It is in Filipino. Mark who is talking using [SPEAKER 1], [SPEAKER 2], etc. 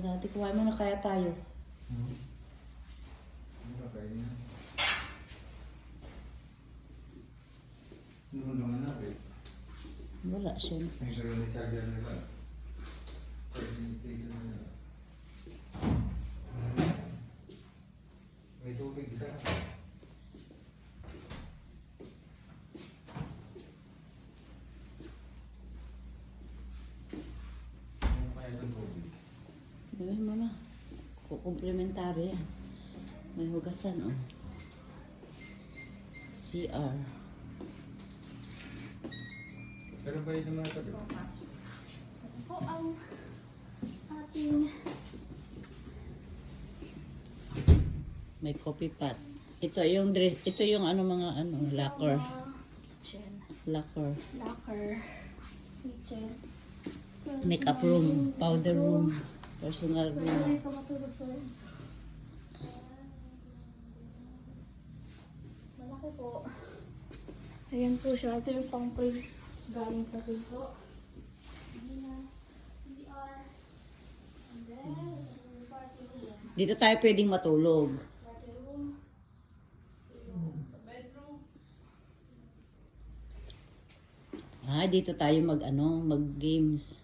[SPEAKER 1] dati. Kuhain mo na kaya tayo.
[SPEAKER 2] Ano ka kayo niya? Ano naman na eh?
[SPEAKER 1] Wala siya.
[SPEAKER 2] May gano'n na charger nila. Presentation nila. May tubig isa. Ano kaya itong tubig?
[SPEAKER 1] Gawin mo na. Kukomplementary yan. May hugasan, oh. CR.
[SPEAKER 2] Pero ba yun naman ito?
[SPEAKER 3] Ito po ang ating
[SPEAKER 1] May coffee pot. Ito yung dress, ito yung ano mga ano, locker.
[SPEAKER 3] kitchen,
[SPEAKER 1] Locker.
[SPEAKER 3] locker, kitchen,
[SPEAKER 1] Makeup room, powder room, personal
[SPEAKER 3] Pwede
[SPEAKER 1] room.
[SPEAKER 3] ito matulog sa malaki po. Ayan po siya. Ito yung pang praise galing sa pinto. Venus, CR, and then yung party room.
[SPEAKER 1] Dito tayo pwedeng matulog.
[SPEAKER 3] Party room. Yung sa bedroom.
[SPEAKER 1] Ah, dito tayo mag ano, mag games.